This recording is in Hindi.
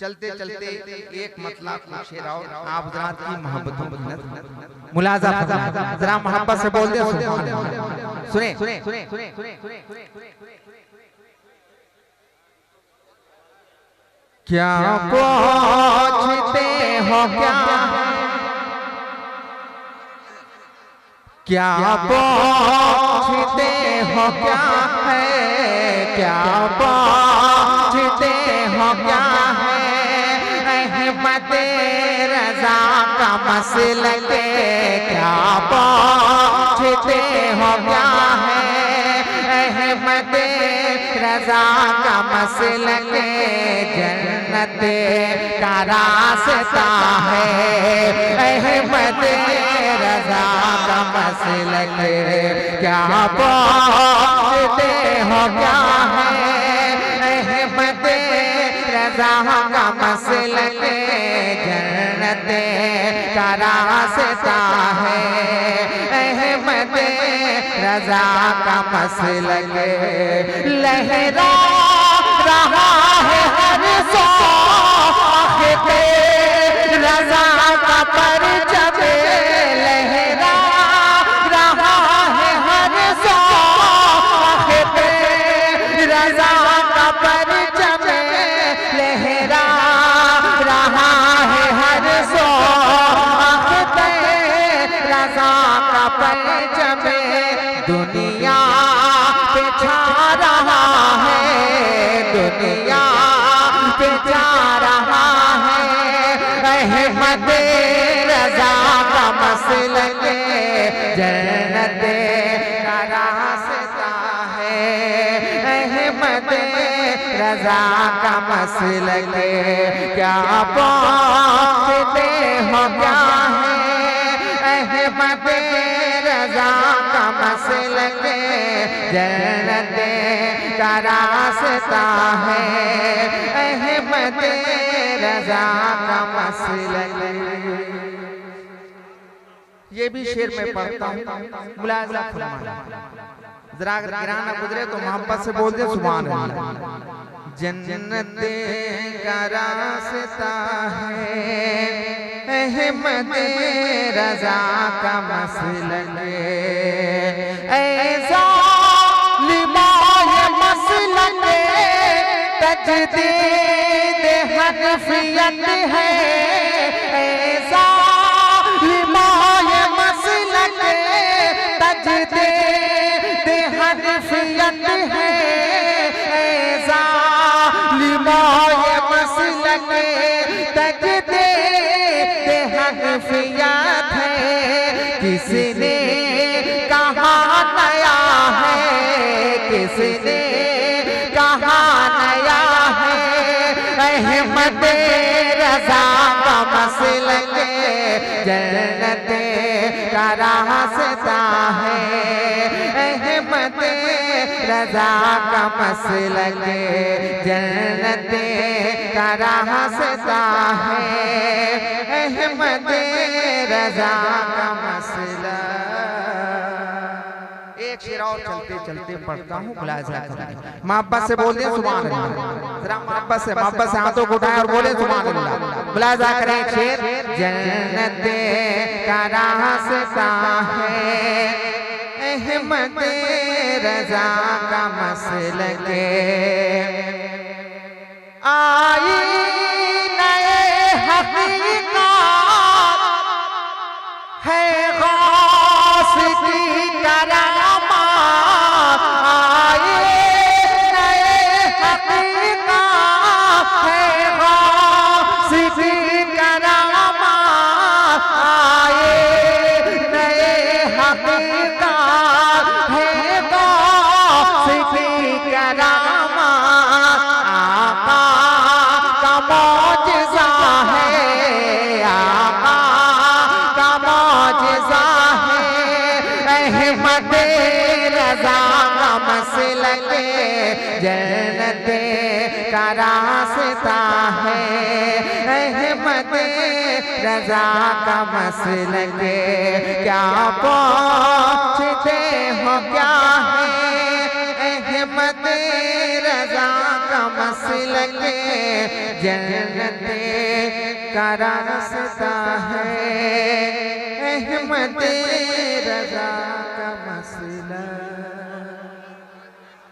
चलते चलते एक मतलब को शेर और आप हज़रात की मोहब्बतों की मुलाजा जरा मोहब्बत से बोल दे सुने क्या पूछते हो क्या पूछते हो क्या है क्या पूछते हो क्या है अहमद रज़ा का मसलक क्या पूछते हो क्या है अहमद रज़ा का मसलक जन्नत का रास्ता है अहमद रज़ा का मसलक क्या पूछते हो क्या है अहमद रज़ा का मसलक जन्नत का रास्ता है अहमद रज़ा का मसलक लहरा रहा है हर साख पे रज़ा का परचम लहरा रहा है हर साख पे रज़ा का परचम लहरा रहा है हर साख पे रज़ा का परचम दुनिया पे छा रहा है दुनिया पे छा रहा है अहमद रज़ा का मसलक जन्नत का रास्ता है अहमद रज़ा का मसलक क्या पूछते हो क्या है अहमद रज़ा का मसलक जन्नत का रास्ता है अहमद रज़ा का मसलक। ये भी शेर में पढ़ता हूँ मुलाज़ा फरमाना जरा अगर गिराना गुजरे तो मोहब्बत से बोल दे सुभान अल्लाह। जन्नत का रास्ता है अहमद रज़ा का मसलक ऐसा लिमाए मसलक तजदीद हनफियत है ऐसा लिमाए मसलक तजदीद हनफियत है ऐसा लिमाए मसलक तजदीद हनफियत है किसने कहा नया है किसने कहा नया है अहमद रज़ा का मसलक जन्नत का रास्ता है अहमद रज़ा का मसलक जन्नत का रास्ता है अहमद रज़ा का मसलक। एक शेर और चलते चलते पढ़ता हूँ मुलाज़ा करें मोहब्बत से बोल दे सुभान अल्लाह जरा मोहब्बत से हाथों को उठाए और बोले सुभान अल्लाह मुलाज़ा करें एक शेर जन्नत का रास्ता है अहमद रज़ा का मसलक आई नए हकीकत है गौस की करामात आए नए हकीकत है गौस की करामात आए नए हकीकत है गौस की करामात आका का मौजज़ा है आका का मौजज़ा है अहमद रज़ा का मसलक जन्नत का रास्ता है अहमद रज़ा का मसलक क्या पूछते हो क्या है अहमद रज़ा का मसलक जन्नत का रास्ता है, अहमद रज़ा का मसलक